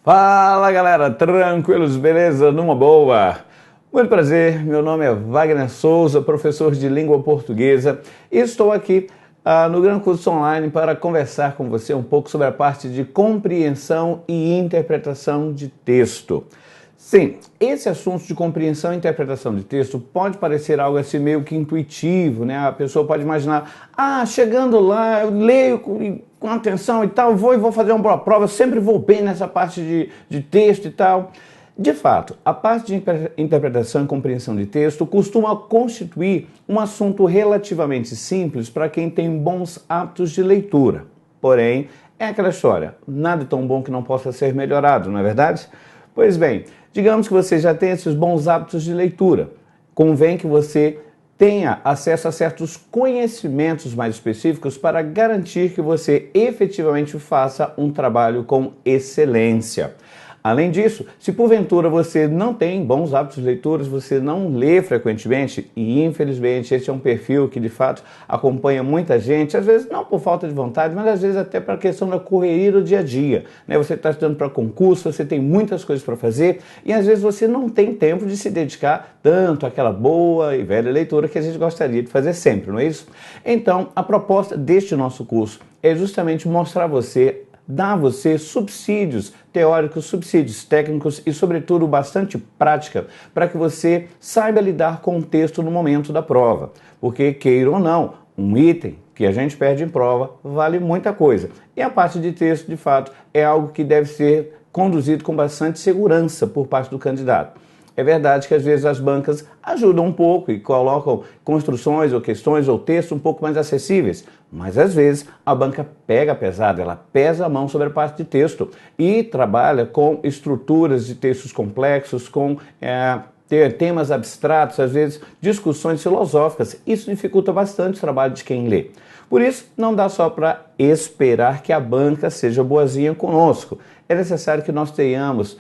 Fala galera, tranquilos, beleza? Numa boa? Muito prazer, meu nome é Wagner Souza, professor de língua portuguesa e estou aqui no Gran Curso Online para conversar com você um pouco sobre a parte de compreensão e interpretação de texto. Sim, esse assunto de compreensão e interpretação de texto pode parecer algo assim meio que intuitivo, né? A pessoa pode imaginar, chegando lá, eu leio com atenção e tal, vou fazer uma boa prova, sempre vou bem nessa parte de texto e tal. De fato, a parte de interpretação e compreensão de texto costuma constituir um assunto relativamente simples para quem tem bons hábitos de leitura. Porém, é aquela história, nada tão bom que não possa ser melhorado, não é verdade? Pois bem, digamos que você já tem esses bons hábitos de leitura. Convém que você tenha acesso a certos conhecimentos mais específicos para garantir que você efetivamente faça um trabalho com excelência. Além disso, se porventura você não tem bons hábitos de leitura, você não lê frequentemente, e infelizmente esse é um perfil que de fato acompanha muita gente, às vezes não por falta de vontade, mas às vezes até para a questão da correria do dia a dia. Né? Você está estudando para concurso, você tem muitas coisas para fazer e às vezes você não tem tempo de se dedicar tanto àquela boa e velha leitura que a gente gostaria de fazer sempre, não é isso? Então, a proposta deste nosso curso é justamente mostrar a você, dar a você subsídios teóricos, subsídios técnicos e, sobretudo, bastante prática para que você saiba lidar com o texto no momento da prova. Porque, queira ou não, um item que a gente perde em prova vale muita coisa. E a parte de texto, de fato, é algo que deve ser conduzido com bastante segurança por parte do candidato. É verdade que às vezes as bancas ajudam um pouco e colocam construções ou questões ou textos um pouco mais acessíveis, mas às vezes a banca pega pesado, ela pesa a mão sobre a parte de texto e trabalha com estruturas de textos complexos, com temas abstratos, às vezes discussões filosóficas. Isso dificulta bastante o trabalho de quem lê. Por isso, não dá só para esperar que a banca seja boazinha conosco. É necessário que nós tenhamos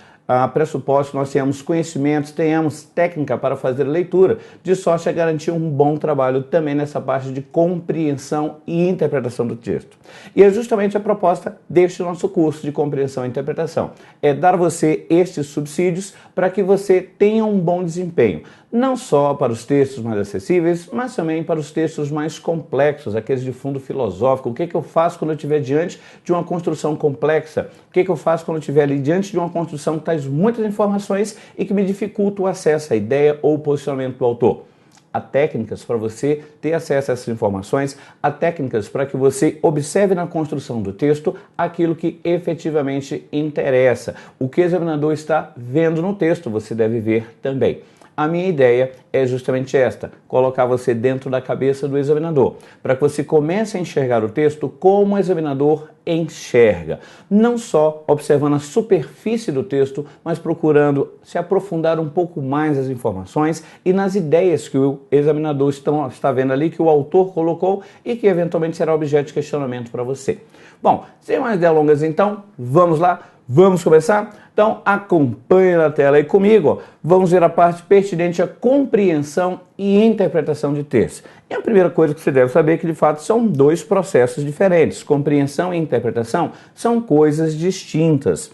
pressuposto, nós tenhamos conhecimentos, tenhamos técnica para fazer a leitura, de sorte a garantir um bom trabalho também nessa parte de compreensão e interpretação do texto. E é justamente a proposta deste nosso curso de compreensão e interpretação. É dar a você estes subsídios para que você tenha um bom desempenho, não só para os textos mais acessíveis, mas também para os textos mais complexos, aqueles de fundo filosófico. O que eu faço quando eu estiver diante de uma construção complexa? O que eu faço quando eu estiver ali diante de uma construção que traz muitas informações e que me dificulta o acesso à ideia ou o posicionamento do autor? Há técnicas para você ter acesso a essas informações, há técnicas para que você observe na construção do texto aquilo que efetivamente interessa. O que o examinador está vendo no texto, você deve ver também. A minha ideia é justamente esta, colocar você dentro da cabeça do examinador, para que você comece a enxergar o texto como o examinador enxerga, não só observando a superfície do texto, mas procurando se aprofundar um pouco mais nas informações e nas ideias que o examinador está vendo ali, que o autor colocou e que eventualmente será objeto de questionamento para você. Bom, sem mais delongas então, vamos lá? Vamos começar? Então acompanhe na tela aí comigo. Vamos ver a parte pertinente à compreensão e interpretação de texto. E a primeira coisa que você deve saber é que de fato são dois processos diferentes. Compreensão e interpretação são coisas distintas.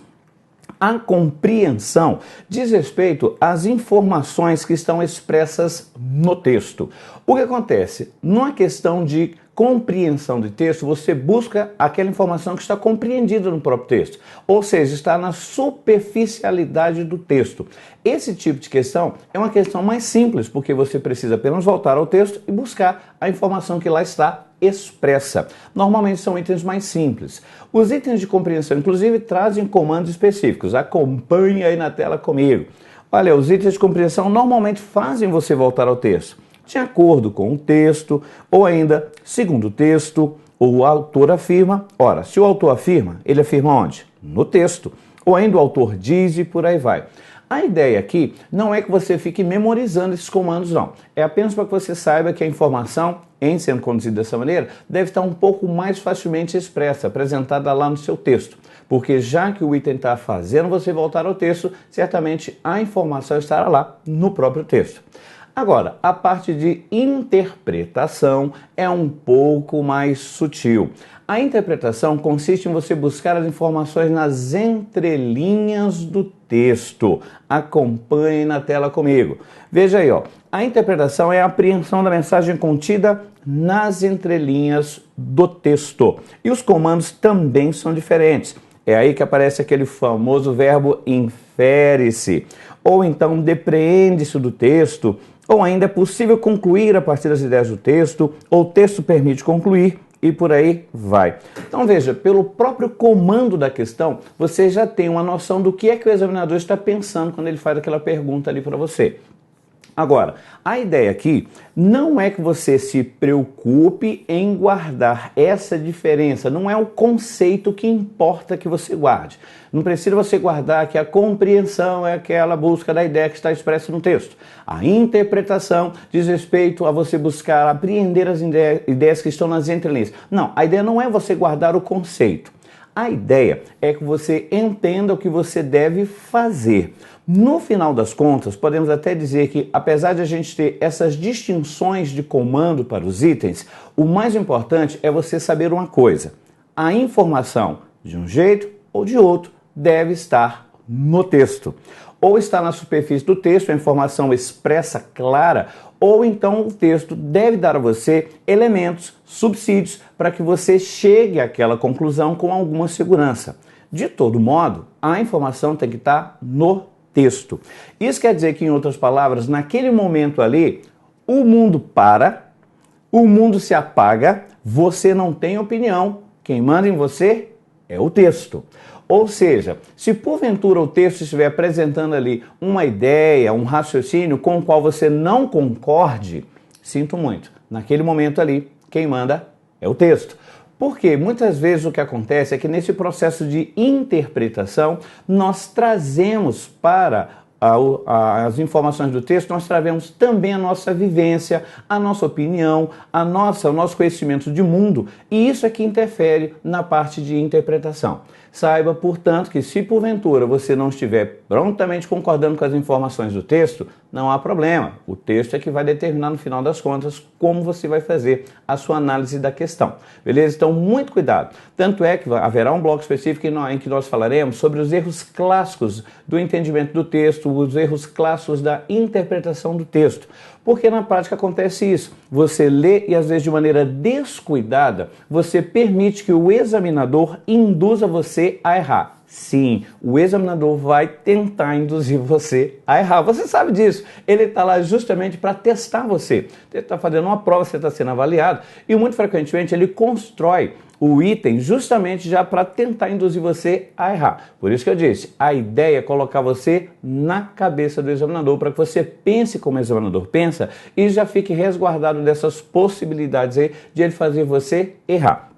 A compreensão diz respeito às informações que estão expressas no texto. O que acontece? Numa questão de compreensão de texto, você busca aquela informação que está compreendida no próprio texto, ou seja, está na superficialidade do texto. Esse tipo de questão é uma questão mais simples, porque você precisa apenas voltar ao texto e buscar a informação que lá está expressa. Normalmente são itens mais simples. Os itens de compreensão, inclusive, trazem comandos específicos. Acompanhe aí na tela comigo. Olha, os itens de compreensão normalmente fazem você voltar ao texto, de acordo com o texto, ou ainda, segundo o texto, o autor afirma. Ora, se o autor afirma, ele afirma onde? No texto. Ou ainda o autor diz e por aí vai. A ideia aqui não é que você fique memorizando esses comandos, não. É apenas para que você saiba que a informação, em sendo conduzida dessa maneira, deve estar um pouco mais facilmente expressa, apresentada lá no seu texto. Porque já que o item está fazendo você voltar ao texto, certamente a informação estará lá no próprio texto. Agora, a parte de interpretação é um pouco mais sutil. A interpretação consiste em você buscar as informações nas entrelinhas do texto. Acompanhe na tela comigo. Veja aí, ó. A interpretação é a apreensão da mensagem contida nas entrelinhas do texto. E os comandos também são diferentes. É aí que aparece aquele famoso verbo infere-se, ou então depreende-se do texto, ou ainda é possível concluir a partir das ideias do texto, ou o texto permite concluir, e por aí vai. Então veja, pelo próprio comando da questão, você já tem uma noção do que é que o examinador está pensando quando ele faz aquela pergunta ali para você. Agora, a ideia aqui não é que você se preocupe em guardar essa diferença, não é o conceito que importa que você guarde. Não precisa você guardar que a compreensão é aquela busca da ideia que está expressa no texto. A interpretação diz respeito a você buscar apreender as ideias que estão nas entrelinhas. Não, a ideia não é você guardar o conceito. A ideia é que você entenda o que você deve fazer. No final das contas, podemos até dizer que, apesar de a gente ter essas distinções de comando para os itens, o mais importante é você saber uma coisa: a informação, de um jeito ou de outro, deve estar no texto. Ou está na superfície do texto, a informação expressa, clara, ou então o texto deve dar a você elementos, subsídios, para que você chegue àquela conclusão com alguma segurança. De todo modo, a informação tem que estar no texto. Isso quer dizer que, em outras palavras, naquele momento ali, o mundo para, o mundo se apaga, você não tem opinião, quem manda em você é o texto. Ou seja, se porventura o texto estiver apresentando ali uma ideia, um raciocínio com o qual você não concorde, sinto muito, naquele momento ali, quem manda é o texto. Porque muitas vezes o que acontece é que nesse processo de interpretação, nós trazemos para as informações do texto, nós trazemos também a nossa vivência, a nossa opinião, o nosso conhecimento de mundo, e isso é que interfere na parte de interpretação. Saiba, portanto, que se porventura você não estiver prontamente concordando com as informações do texto, não há problema. O texto é que vai determinar no final das contas como você vai fazer a sua análise da questão. Beleza? Então, muito cuidado. Tanto é que haverá um bloco específico em que nós falaremos sobre os erros clássicos do entendimento do texto, os erros clássicos da interpretação do texto. Porque na prática acontece isso. Você lê e às vezes de maneira descuidada, você permite que o examinador induza você a errar. Sim, o examinador vai tentar induzir você a errar. Você sabe disso. Ele está lá justamente para testar você. Ele está fazendo uma prova, você está sendo avaliado e muito frequentemente ele constrói o item justamente já para tentar induzir você a errar. Por isso que eu disse, a ideia é colocar você na cabeça do examinador para que você pense como o examinador pensa e já fique resguardado dessas possibilidades aí de ele fazer você errar.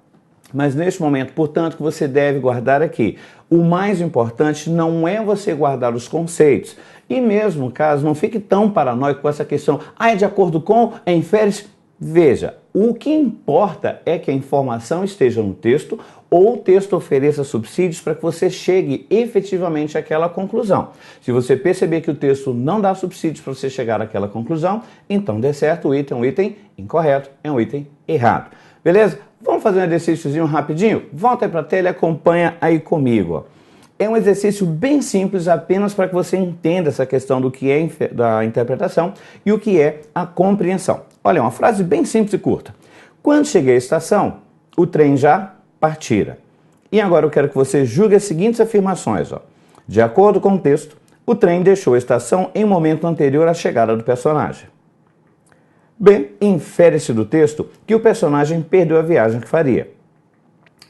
Mas neste momento, portanto, que você deve guardar aqui. O mais importante não é você guardar os conceitos. E mesmo caso, não fique tão paranoico com essa questão, é de acordo com, infere-se. Veja, o que importa é que a informação esteja no texto ou o texto ofereça subsídios para que você chegue efetivamente àquela conclusão. Se você perceber que o texto não dá subsídios para você chegar àquela conclusão, então dê certo, o item é um item incorreto, é um item errado. Beleza? Vamos fazer um exercíciozinho rapidinho? Volta aí para a tela e acompanha aí comigo. Ó. É um exercício bem simples, apenas para que você entenda essa questão do que é da interpretação e o que é a compreensão. Olha, uma frase bem simples e curta. Quando cheguei à estação, o trem já partira. E agora eu quero que você julgue as seguintes afirmações. Ó. De acordo com o texto, o trem deixou a estação em um momento anterior à chegada do personagem. B. Infere-se do texto que o personagem perdeu a viagem que faria.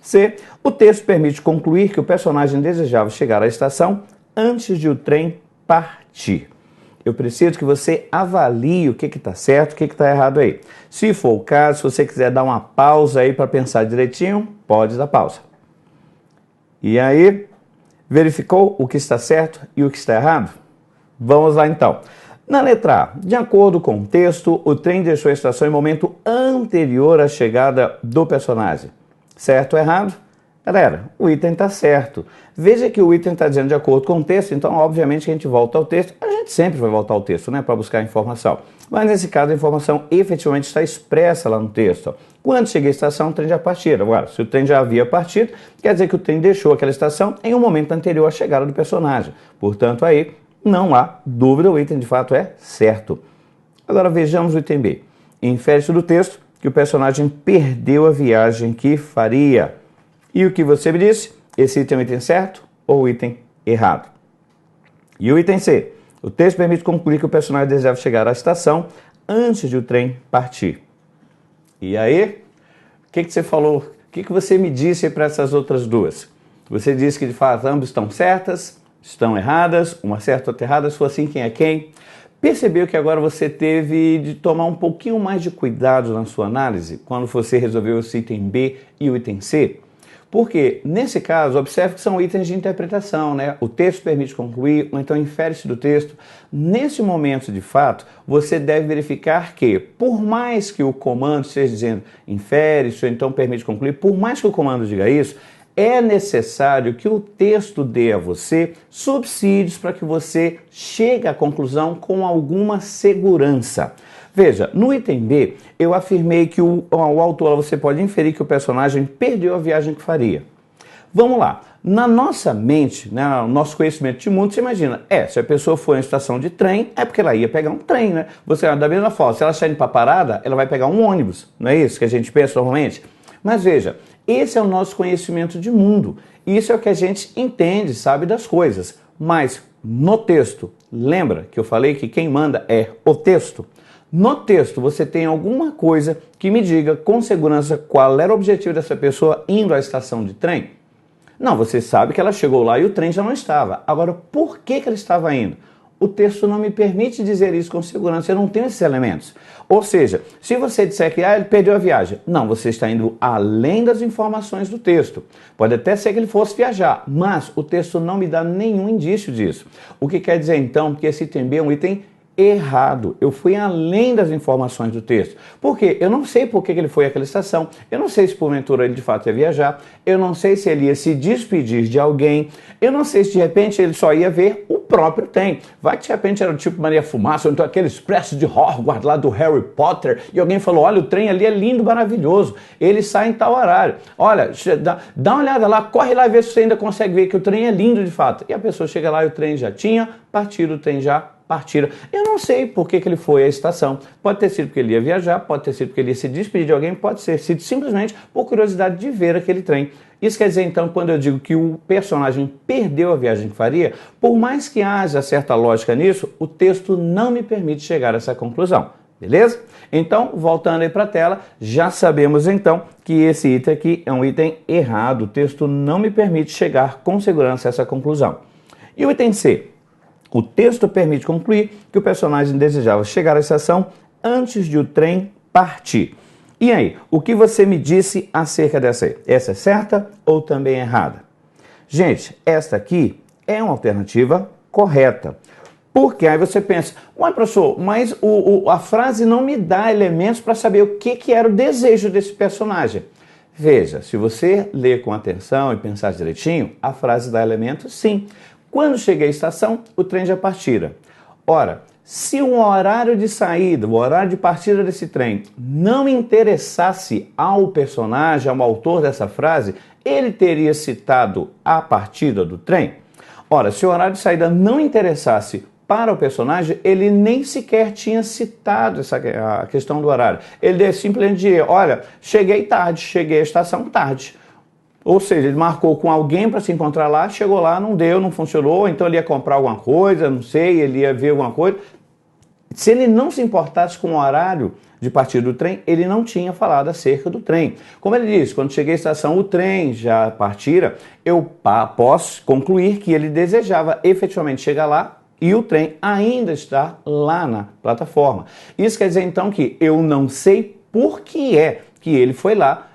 C. O texto permite concluir que o personagem desejava chegar à estação antes de o trem partir. Eu preciso que você avalie o que está certo, o que está errado aí. Se for o caso, se você quiser dar uma pausa aí para pensar direitinho, pode dar pausa. E aí, verificou o que está certo e o que está errado? Vamos lá então. Na letra A, de acordo com o texto, o trem deixou a estação em momento anterior à chegada do personagem. Certo ou errado? Galera, o item está certo. Veja que o item está dizendo de acordo com o texto, então obviamente que a gente volta ao texto. A gente sempre vai voltar ao texto, né, para buscar informação. Mas nesse caso a informação efetivamente está expressa lá no texto. Ó. Quando cheguei à estação, o trem já partiu. Agora, se o trem já havia partido, quer dizer que o trem deixou aquela estação em um momento anterior à chegada do personagem. Portanto, aí não há dúvida, o item de fato é certo. Agora vejamos o item B. Infere-se do texto que o personagem perdeu a viagem que faria. E o que você me disse? Esse item é o item certo ou o item errado? E o item C. O texto permite concluir que o personagem desejava chegar à estação antes de o trem partir. E aí, o que você falou? O que você me disse para essas outras duas? Você disse que de fato ambas estão certas, estão erradas, uma certa ou outra errada, se for assim, quem é quem? Percebeu que agora você teve de tomar um pouquinho mais de cuidado na sua análise quando você resolveu esse item B e o item C? Porque, nesse caso, observe que são itens de interpretação, né? O texto permite concluir, ou então infere-se do texto. Nesse momento, de fato, você deve verificar que, por mais que o comando esteja dizendo infere-se, ou então permite concluir, por mais que o comando diga isso, é necessário que o texto dê a você subsídios para que você chegue à conclusão com alguma segurança. Veja, no item B, eu afirmei que o autor, você pode inferir que o personagem perdeu a viagem que faria. Vamos lá. Na nossa mente, né, no nosso conhecimento de mundo, você imagina, se a pessoa for em estação de trem, é porque ela ia pegar um trem, né? Você, da mesma forma, se ela está indo para a parada, ela vai pegar um ônibus, não é isso que a gente pensa normalmente? Mas veja, esse é o nosso conhecimento de mundo. Isso é o que a gente entende, sabe das coisas. Mas no texto, lembra que eu falei que quem manda é o texto? No texto, você tem alguma coisa que me diga com segurança qual era o objetivo dessa pessoa indo à estação de trem? Não, você sabe que ela chegou lá e o trem já não estava. Agora, por que ela estava indo? O texto não me permite dizer isso com segurança, eu não tenho esses elementos. Ou seja, se você disser que ele perdeu a viagem, não, você está indo além das informações do texto. Pode até ser que ele fosse viajar, mas o texto não me dá nenhum indício disso. O que quer dizer então que esse item B é um item errado. Eu fui além das informações do texto. Por quê? Eu não sei por que ele foi àquela estação, eu não sei se porventura ele de fato ia viajar, eu não sei se ele ia se despedir de alguém, eu não sei se de repente ele só ia ver o próprio trem. Vai que de repente era o tipo Maria Fumaça, ou então aquele expresso de Hogwarts lá do Harry Potter, e alguém falou, olha, o trem ali é lindo, maravilhoso, ele sai em tal horário. Olha, dá uma olhada lá, corre lá e vê se você ainda consegue ver que o trem é lindo de fato. E a pessoa chega lá e o trem já tinha partido, o trem já partiram. Eu não sei por que ele foi à estação. Pode ter sido porque ele ia viajar, pode ter sido porque ele ia se despedir de alguém, pode ter sido simplesmente por curiosidade de ver aquele trem. Isso quer dizer, então, quando eu digo que o personagem perdeu a viagem que faria, por mais que haja certa lógica nisso, o texto não me permite chegar a essa conclusão. Beleza? Então, voltando aí para a tela, já sabemos então que esse item aqui é um item errado. O texto não me permite chegar com segurança a essa conclusão. E o item C? O texto permite concluir que o personagem desejava chegar à estação antes de o trem partir. E aí, o que você me disse acerca dessa aí? Essa é certa ou também errada? Gente, esta aqui é uma alternativa correta. Porque aí você pensa, ué, professor, mas a frase não me dá elementos para saber o que era o desejo desse personagem. Veja, se você ler com atenção e pensar direitinho, a frase dá elementos sim. Quando cheguei à estação, o trem já partira. Ora, se o horário de saída, o horário de partida desse trem não interessasse ao personagem, ao autor dessa frase, ele teria citado a partida do trem? Ora, se o horário de saída não interessasse para o personagem, ele nem sequer tinha citado a questão do horário. Ele simplesmente dizia, olha, cheguei tarde, cheguei à estação tarde. Ou seja, ele marcou com alguém para se encontrar lá, chegou lá, não deu, não funcionou, então ele ia comprar alguma coisa, não sei, ele ia ver alguma coisa. Se ele não se importasse com o horário de partida do trem, ele não tinha falado acerca do trem. Como ele disse, quando cheguei à estação, o trem já partira, eu posso concluir que ele desejava efetivamente chegar lá e o trem ainda está lá na plataforma. Isso quer dizer então que eu não sei por que é que ele foi lá.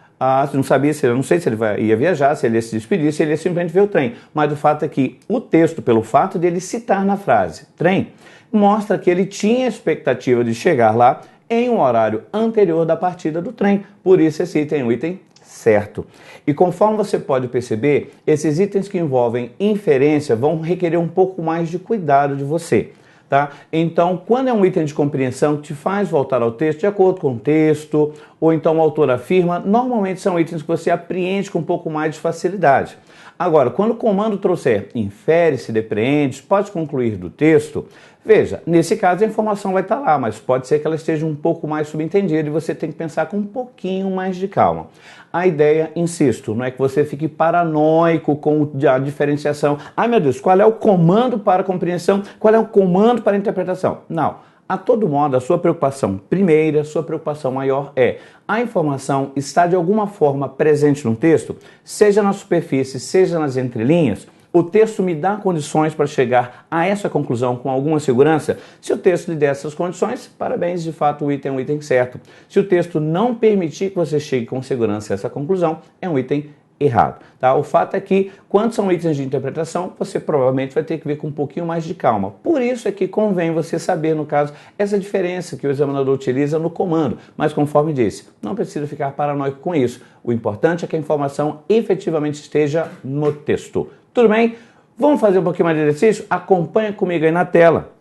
Não sabia se não sei se ele ia viajar, se ele ia se despedir, se ele ia simplesmente ver o trem. Mas o fato é que o texto, pelo fato de ele citar na frase trem, mostra que ele tinha a expectativa de chegar lá em um horário anterior da partida do trem. Por isso esse item é um item certo. E conforme você pode perceber, esses itens que envolvem inferência vão requerer um pouco mais de cuidado de você. Tá? Então, quando é um item de compreensão que te faz voltar ao texto de acordo com o texto, ou então o autor afirma, normalmente são itens que você apreende com um pouco mais de facilidade. Agora, quando o comando trouxer infere-se, depreende, pode concluir do texto, veja, nesse caso a informação vai estar lá, mas pode ser que ela esteja um pouco mais subentendida e você tem que pensar com um pouquinho mais de calma. A ideia, insisto, não é que você fique paranoico com a diferenciação. Ai meu Deus, qual é o comando para a compreensão? Qual é o comando para a interpretação? Não. A todo modo, a sua preocupação primeira, sua preocupação maior é a informação está de alguma forma presente no texto, seja na superfície, seja nas entrelinhas. O texto me dá condições para chegar a essa conclusão com alguma segurança? Se o texto lhe der essas condições, parabéns, de fato o item é um item certo. Se o texto não permitir que você chegue com segurança a essa conclusão, é um item errado. Tá? O fato é que, quando são itens de interpretação, você provavelmente vai ter que ver com um pouquinho mais de calma. Por isso é que convém você saber, no caso, essa diferença que o examinador utiliza no comando. Mas, conforme disse, não precisa ficar paranoico com isso. O importante é que a informação efetivamente esteja no texto. Tudo bem? Vamos fazer um pouquinho mais de exercício? Acompanha comigo aí na tela.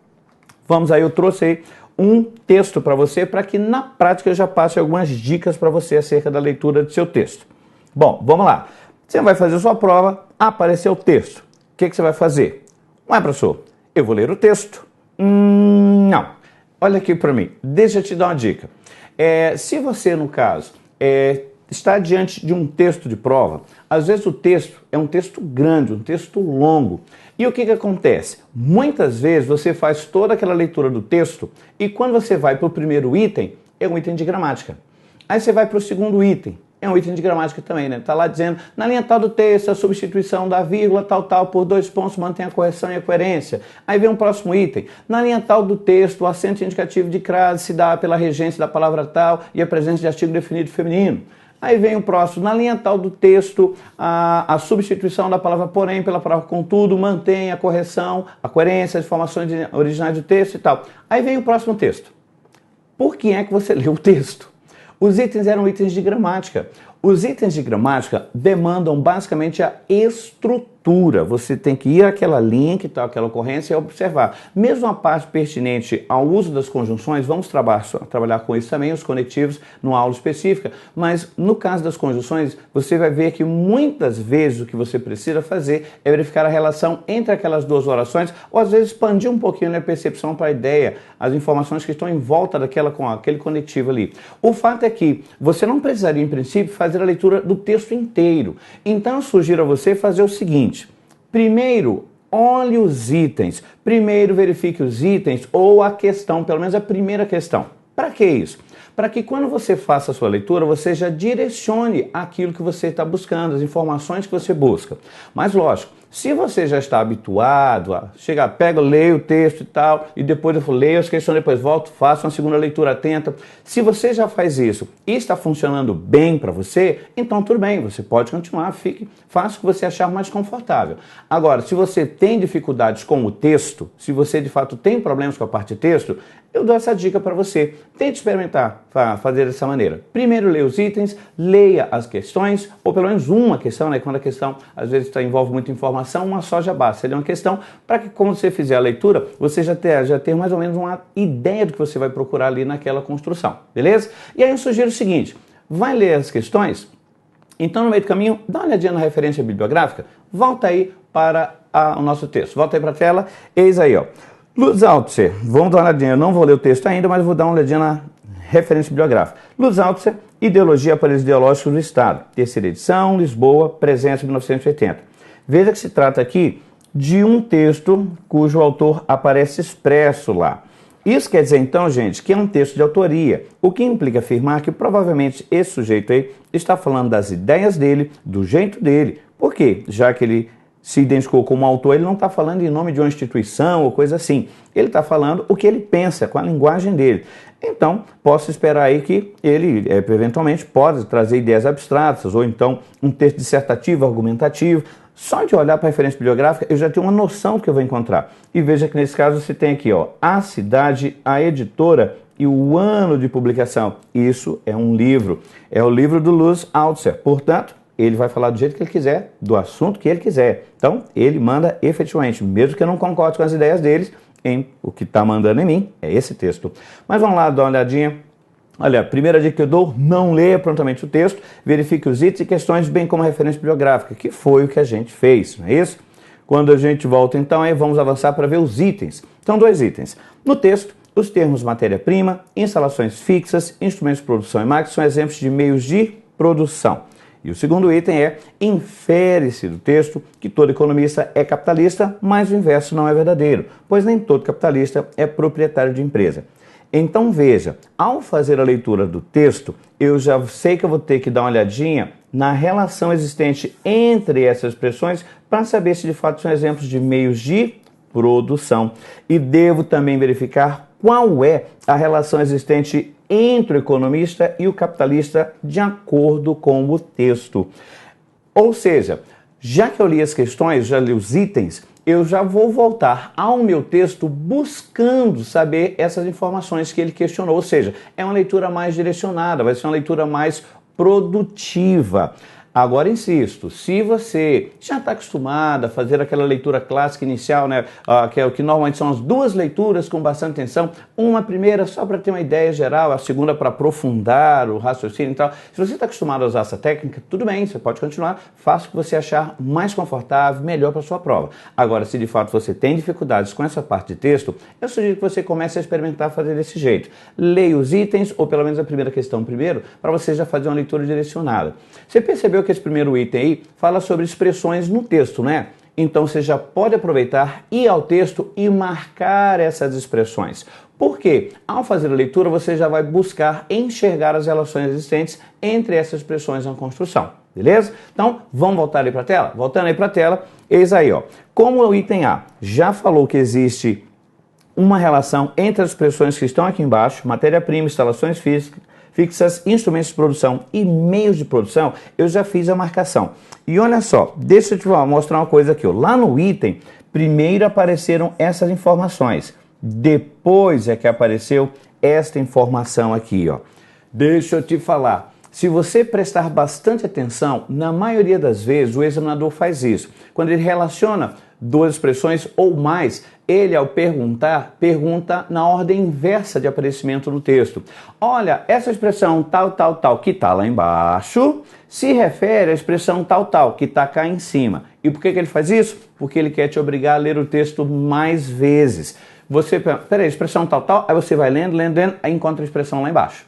Vamos aí, eu trouxe aí um texto para você, para que na prática eu já passe algumas dicas para você acerca da leitura do seu texto. Bom, vamos lá. Você vai fazer a sua prova, apareceu o texto. O que você vai fazer? Ué, professor, eu vou ler o texto? Não. Olha aqui para mim, deixa eu te dar uma dica. Se você, no caso, está diante de um texto de prova, às vezes o texto é um texto grande, um texto longo. E o que acontece? Muitas vezes você faz toda aquela leitura do texto e quando você vai para o primeiro item, é um item de gramática. Aí você vai para o segundo item. É um item de gramática também, né? Está lá dizendo, na linha tal do texto, a substituição da vírgula tal por 2 pontos mantém a correção e a coerência. Aí vem um próximo item. Na linha tal do texto, o acento indicativo de crase se dá pela regência da palavra tal e a presença de artigo definido feminino. Aí vem o próximo, na linha tal do texto, a substituição da palavra porém pela palavra contudo mantém a correção, a coerência, as informações originais do texto e tal. Aí vem o próximo texto. Por que é que você leu o texto? Os itens eram itens de gramática. Os itens de gramática demandam basicamente a estrutura. Você tem que ir àquela linha que está aquela ocorrência e observar. Mesmo a parte pertinente ao uso das conjunções, vamos trabalhar com isso também, os conectivos, numa aula específica, mas no caso das conjunções, você vai ver que muitas vezes o que você precisa fazer é verificar a relação entre aquelas duas orações, ou às vezes expandir um pouquinho a percepção para a ideia, as informações que estão em volta daquela com aquele conectivo ali. O fato é que você não precisaria, em princípio, fazer a leitura do texto inteiro. Então, eu sugiro a você fazer o seguinte. Primeiro, olhe os itens. Primeiro, verifique os itens ou a questão, pelo menos a primeira questão. Para que isso? Para que quando você faça a sua leitura, você já direcione aquilo que você está buscando, as informações que você busca. Mas, lógico, se você já está habituado a chegar, pega, leio o texto e tal, e depois eu leio as questões, depois volto, faço uma segunda leitura atenta. Se você já faz isso e está funcionando bem para você, então tudo bem, você pode continuar, faça o que você achar mais confortável. Agora, se você tem dificuldades com o texto, se você de fato tem problemas com a parte de texto, eu dou essa dica para você. Tente experimentar fazer dessa maneira. Primeiro leia os itens, leia as questões, ou pelo menos uma questão, né? Quando a questão às vezes envolve muita informação, uma só já basta. Seria uma questão para que, quando você fizer a leitura, você já tenha mais ou menos uma ideia do que você vai procurar ali naquela construção, beleza? E aí eu sugiro o seguinte, vai ler as questões, então no meio do caminho, dá uma olhadinha na referência bibliográfica, volta aí para o nosso texto, volta aí para a tela, eis aí, ó. Lutz Althusser, vamos dar uma olhadinha, eu não vou ler o texto ainda, mas vou dar uma olhadinha na referência bibliográfica. Lutz Althusser, Ideologia e Aparelhos Ideológicos do Estado, terceira edição, Lisboa, presença 1980. Veja que se trata aqui de um texto cujo autor aparece expresso lá. Isso quer dizer então, gente, que é um texto de autoria, o que implica afirmar que provavelmente esse sujeito aí está falando das ideias dele, do jeito dele. Por quê? Já que ele se identificou como autor, ele não está falando em nome de uma instituição ou coisa assim. Ele está falando o que ele pensa, com a linguagem dele. Então, posso esperar aí que ele, eventualmente, pode trazer ideias abstratas, ou então um texto dissertativo, argumentativo. Só de olhar para a referência bibliográfica, eu já tenho uma noção do que eu vou encontrar. E veja que nesse caso você tem aqui, ó, a cidade, a editora e o ano de publicação. Isso é um livro. É o livro do Lutz Althusser. Portanto, ele vai falar do jeito que ele quiser, do assunto que ele quiser. Então, ele manda efetivamente, mesmo que eu não concorde com as ideias deles, em o que está mandando em mim, é esse texto. Mas vamos lá dar uma olhadinha. Olha, a primeira dica que eu dou, não leia prontamente o texto, verifique os itens e questões bem como referência bibliográfica, que foi o que a gente fez, não é isso? Quando a gente volta então, aí vamos avançar para ver os itens. Então, 2 itens. No texto, os termos matéria-prima, instalações fixas, instrumentos de produção e máquinas são exemplos de meios de produção. E o segundo item é, infere-se do texto que todo economista é capitalista, mas o inverso não é verdadeiro, pois nem todo capitalista é proprietário de empresa. Então veja, ao fazer a leitura do texto, eu já sei que eu vou ter que dar uma olhadinha na relação existente entre essas expressões para saber se de fato são exemplos de meios de produção. E devo também verificar qual é a relação existente entre o economista e o capitalista de acordo com o texto. Ou seja, já que eu li as questões, já li os itens, eu já vou voltar ao meu texto buscando saber essas informações que ele questionou. Ou seja, é uma leitura mais direcionada, vai ser uma leitura mais produtiva. Agora, insisto, se você já está acostumado a fazer aquela leitura clássica inicial, né, que é o que normalmente são as 2 leituras com bastante atenção, uma primeira só para ter uma ideia geral, a segunda para aprofundar o raciocínio e tal. Se você está acostumado a usar essa técnica, tudo bem, você pode continuar, faça o que você achar mais confortável, melhor para a sua prova. Agora, se de fato você tem dificuldades com essa parte de texto, eu sugiro que você comece a experimentar fazer desse jeito. Leia os itens, ou pelo menos a primeira questão primeiro, para você já fazer uma leitura direcionada. Você percebeu que esse primeiro item aí fala sobre expressões no texto, né? Então você já pode aproveitar, ir ao texto e marcar essas expressões. Por quê? Ao fazer a leitura, você já vai buscar enxergar as relações existentes entre essas expressões na construção, beleza? Então, vamos voltar aí para a tela? Voltando aí para a tela, eis aí, ó. Como o item A já falou que existe uma relação entre as expressões que estão aqui embaixo, matéria-prima, instalações fixas, instrumentos de produção e meios de produção, eu já fiz a marcação. E olha só, deixa eu te mostrar uma coisa aqui. Ó. Lá no item, primeiro apareceram essas informações. Depois é que apareceu esta informação aqui. Ó. Deixa eu te falar. Se você prestar bastante atenção, na maioria das vezes o examinador faz isso. Quando ele relaciona 2 expressões ou mais, ele, ao perguntar, pergunta na ordem inversa de aparecimento no texto. Olha, essa expressão tal, tal, tal, que está lá embaixo, se refere à expressão tal, tal, que está cá em cima. E por que ele faz isso? Porque ele quer te obrigar a ler o texto mais vezes. Você, peraí, expressão tal, tal, aí você vai lendo, aí encontra a expressão lá embaixo.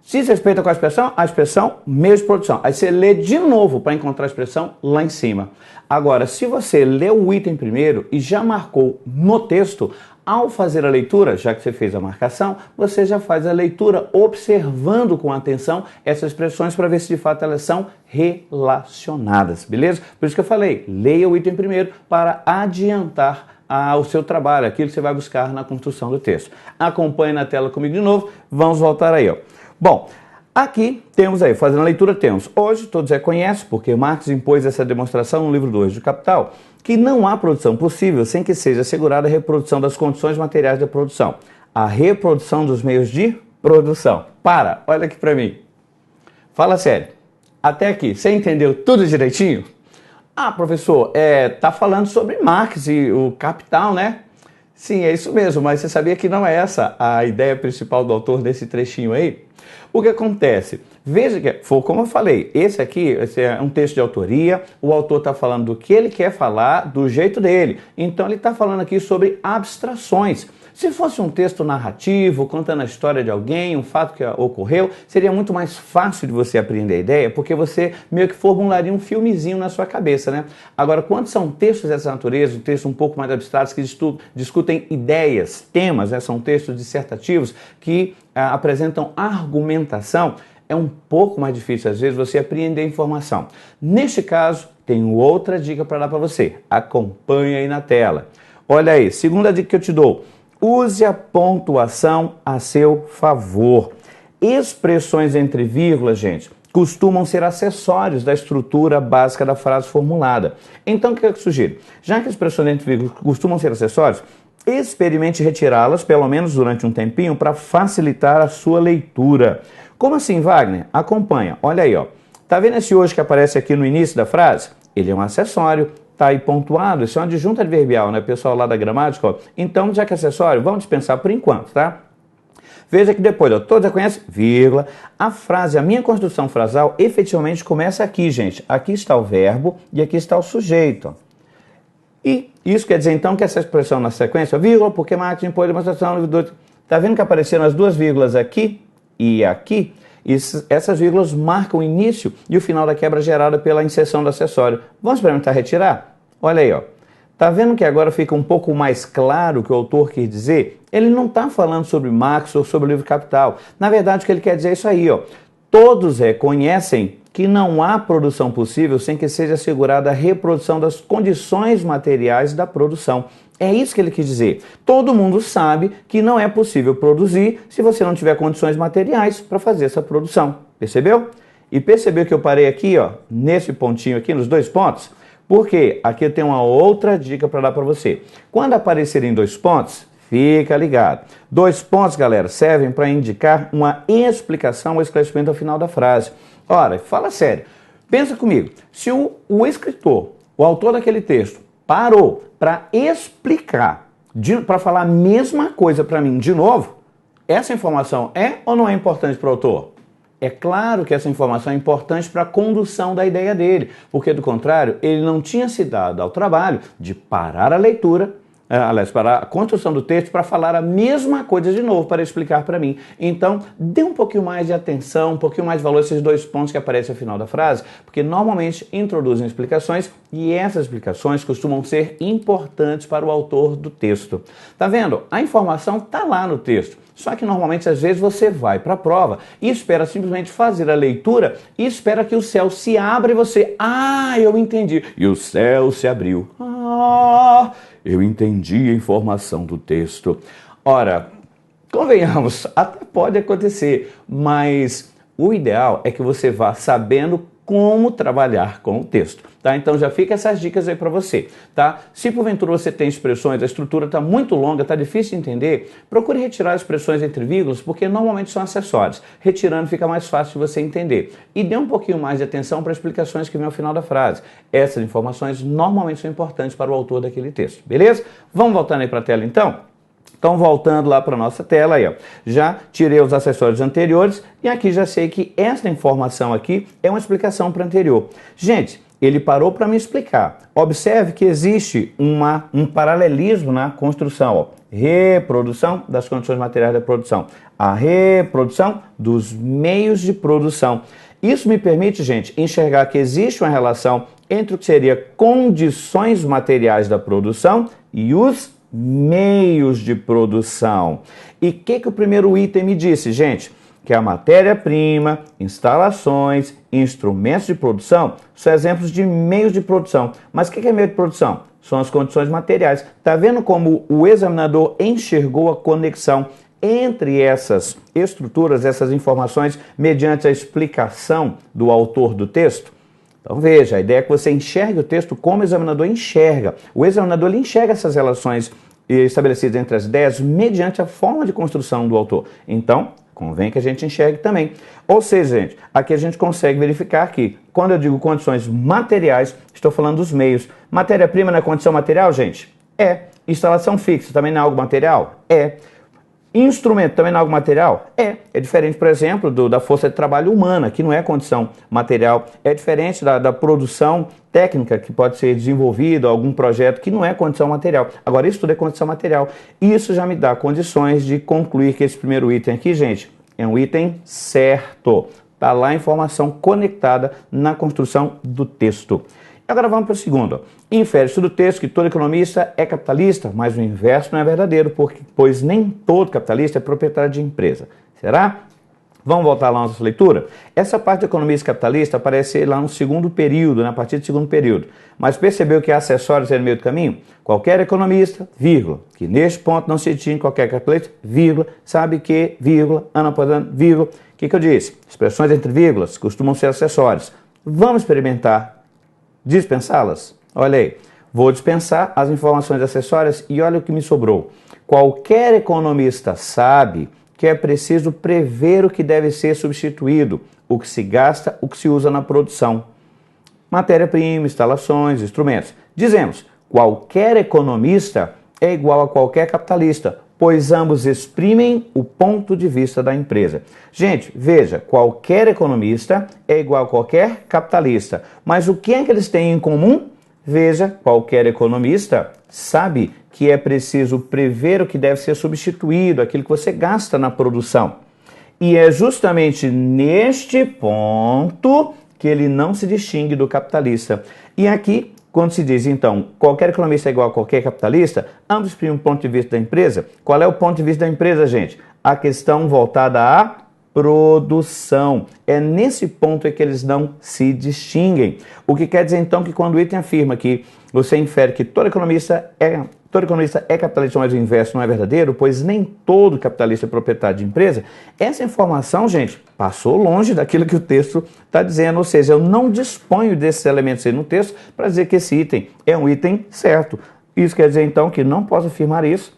Se se respeita com a expressão meio de produção. Aí você lê de novo para encontrar a expressão lá em cima. Agora, se você lê o item primeiro e já marcou no texto, ao fazer a leitura, já que você fez a marcação, você já faz a leitura observando com atenção essas expressões para ver se de fato elas são relacionadas, beleza? Por isso que eu falei, leia o item primeiro para adiantar o seu trabalho, aquilo que você vai buscar na construção do texto. Acompanhe na tela comigo de novo, vamos voltar aí, ó. Bom, aqui temos aí, fazendo a leitura, temos, hoje todos já conhecem, porque Marx impôs essa demonstração no livro 2 do Capital, que não há produção possível sem que seja assegurada a reprodução das condições materiais da produção, a reprodução dos meios de produção. Olha aqui para mim, fala sério, até aqui, você entendeu tudo direitinho? Ah, professor, tá falando sobre Marx e o Capital, né? Sim, é isso mesmo, mas você sabia que não é essa a ideia principal do autor desse trechinho aí? O que acontece? Veja que, foi como eu falei, esse é um texto de autoria, o autor está falando do que ele quer falar, do jeito dele. Então ele está falando aqui sobre abstrações. Se fosse um texto narrativo, contando a história de alguém, um fato que ocorreu, seria muito mais fácil de você apreender a ideia, porque você meio que formularia um filmezinho na sua cabeça, né? Agora, quando são textos dessa natureza, textos um pouco mais abstratos, que discutem ideias, temas, né? São textos dissertativos que apresentam argumentação, é um pouco mais difícil, às vezes, você apreender a informação. Neste caso, tenho outra dica para dar para você. Acompanhe aí na tela. Olha aí, segunda dica que eu te dou. Use a pontuação a seu favor. Expressões entre vírgulas, gente, costumam ser acessórios da estrutura básica da frase formulada. Então, o que eu sugiro? Já que expressões entre vírgulas costumam ser acessórios, experimente retirá-las, pelo menos durante um tempinho, para facilitar a sua leitura. Como assim, Wagner? Acompanha. Olha aí, ó. Tá vendo esse hoje que aparece aqui no início da frase? Ele é um acessório, Está aí pontuado, isso é uma adjunta adverbial, né, pessoal lá da gramática, ó. Então, já que é acessório, vamos dispensar por enquanto, tá? Veja que depois, ó, todos já conhecem, vírgula, a frase, a minha construção frasal, efetivamente começa aqui, gente. Aqui está o verbo e aqui está o sujeito, ó. E isso quer dizer, então, que essa expressão na sequência, vírgula, porque marketing, impõe demonstração, tá vendo que apareceram as duas vírgulas aqui e aqui? Essas vírgulas marcam o início e o final da quebra gerada pela inserção do acessório. Vamos experimentar retirar? Olha aí, ó. Tá vendo que agora fica um pouco mais claro o que o autor quer dizer? Ele não está falando sobre Marx ou sobre o livro Capital. Na verdade, o que ele quer dizer é isso aí, ó. Todos reconhecem que não há produção possível sem que seja assegurada a reprodução das condições materiais da produção. É isso que ele quis dizer. Todo mundo sabe que não é possível produzir se você não tiver condições materiais para fazer essa produção. Percebeu? E percebeu que eu parei aqui, ó, nesse pontinho aqui, nos dois pontos? Porque aqui eu tenho uma outra dica para dar para você. Quando aparecerem dois pontos, fica ligado. Dois pontos, galera, servem para indicar uma explicação ou esclarecimento ao final da frase. Ora, fala sério. Pensa comigo. Se o escritor, o autor daquele texto, parou para explicar, para falar a mesma coisa para mim de novo, essa informação é ou não é importante para o autor? É claro que essa informação é importante para a condução da ideia dele, porque do contrário, ele não tinha se dado ao trabalho de parar a leitura, aliás, parar a construção do texto para falar a mesma coisa de novo, para explicar para mim. Então, dê um pouquinho mais de atenção, um pouquinho mais de valor a esses dois pontos que aparecem ao final da frase, porque normalmente introduzem explicações e essas explicações costumam ser importantes para o autor do texto. Tá vendo? A informação está lá no texto. Só que normalmente, às vezes, você vai para a prova e espera simplesmente fazer a leitura e espera que o céu se abra e você, eu entendi. E o céu se abriu. Eu entendi a informação do texto. Ora, convenhamos, até pode acontecer, mas o ideal é que você vá sabendo como trabalhar com o texto, tá? Então já fica essas dicas aí para você, tá? Se porventura você tem expressões, a estrutura está muito longa, está difícil de entender, procure retirar as expressões entre vírgulas, porque normalmente são acessórios. Retirando fica mais fácil de você entender. E dê um pouquinho mais de atenção para explicações que vêm ao final da frase. Essas informações normalmente são importantes para o autor daquele texto, beleza? Vamos voltando aí para a tela então? Então, voltando lá para a nossa tela, aí, ó, já tirei os acessórios anteriores e aqui já sei que esta informação aqui é uma explicação para a anterior. Gente, ele parou para me explicar. Observe que existe um paralelismo na construção. Ó. Reprodução das condições materiais da produção. A reprodução dos meios de produção. Isso me permite, gente, enxergar que existe uma relação entre o que seria condições materiais da produção e os meios de produção. E o que o primeiro item me disse, gente? Que a matéria-prima, instalações, instrumentos de produção são exemplos de meios de produção. Mas o que é meio de produção? São as condições materiais. Tá vendo como o examinador enxergou a conexão entre essas estruturas, essas informações, mediante a explicação do autor do texto? Então veja, a ideia é que você enxergue o texto como o examinador enxerga. O examinador ele enxerga essas relações estabelecidas entre as ideias mediante a forma de construção do autor. Então, convém que a gente enxergue também. Ou seja, gente, aqui a gente consegue verificar que, quando eu digo condições materiais, estou falando dos meios. Matéria-prima não é condição material, gente? É. Instalação fixa também não é algo material? É. Instrumento também não é algo material? É diferente, por exemplo, da força de trabalho humana, que não é condição material. É diferente da produção técnica que pode ser desenvolvida, algum projeto que não é condição material. Agora, isso tudo é condição material. Isso já me dá condições de concluir que esse primeiro item aqui, gente, é um item certo. Está lá a informação conectada na construção do texto. Agora vamos para o segundo. Infere-se do texto que todo economista é capitalista, mas o inverso não é verdadeiro, pois nem todo capitalista é proprietário de empresa. Será? Vamos voltar lá na nossa leitura? Essa parte do economista capitalista aparece lá no segundo período, na partir do segundo período. Mas percebeu que há acessórios aí no meio do caminho? Qualquer economista, vírgula, que neste ponto não se distingue qualquer capitalista, vírgula, sabe que, vírgula, ano após ano, vírgula. O que eu disse? Expressões entre vírgulas costumam ser acessórios. Vamos experimentar dispensá-las? Olha aí, vou dispensar as informações acessórias e olha o que me sobrou. Qualquer economista sabe que é preciso prever o que deve ser substituído, o que se gasta, o que se usa na produção. matéria-prima, instalações, instrumentos. Dizemos, qualquer economista é igual a qualquer capitalista, pois ambos exprimem o ponto de vista da empresa. Gente, veja, qualquer economista é igual a qualquer capitalista, mas o que é que eles têm em comum? Veja, qualquer economista sabe que é preciso prever o que deve ser substituído, aquilo que você gasta na produção. E é justamente neste ponto que ele não se distingue do capitalista. E aqui, quando se diz, então, qualquer economista é igual a qualquer capitalista, ambos exprimem um ponto de vista da empresa. Qual é o ponto de vista da empresa, gente? A questão voltada à produção. É nesse ponto que eles não se distinguem. O que quer dizer, então, que quando o item afirma que você infere que todo economista é capitalista, mas o inverso não é verdadeiro, pois nem todo capitalista é proprietário de empresa, essa informação, gente, passou longe daquilo que o texto está dizendo, ou seja, eu não disponho desses elementos aí no texto para dizer que esse item é um item certo. Isso quer dizer, então, que não posso afirmar isso.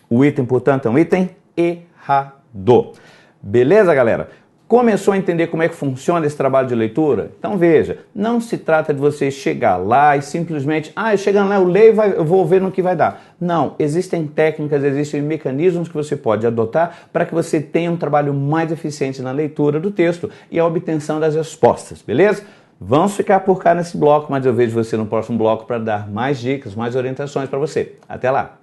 O item, portanto, é um item errado. Beleza, galera? Começou a entender como é que funciona esse trabalho de leitura? Então veja, não se trata de você chegar lá e simplesmente, chegando lá eu leio e eu vou ver no que vai dar. Não, existem técnicas, existem mecanismos que você pode adotar para que você tenha um trabalho mais eficiente na leitura do texto e a obtenção das respostas, beleza? Vamos ficar por cá nesse bloco, mas eu vejo você no próximo bloco para dar mais dicas, mais orientações para você. Até lá!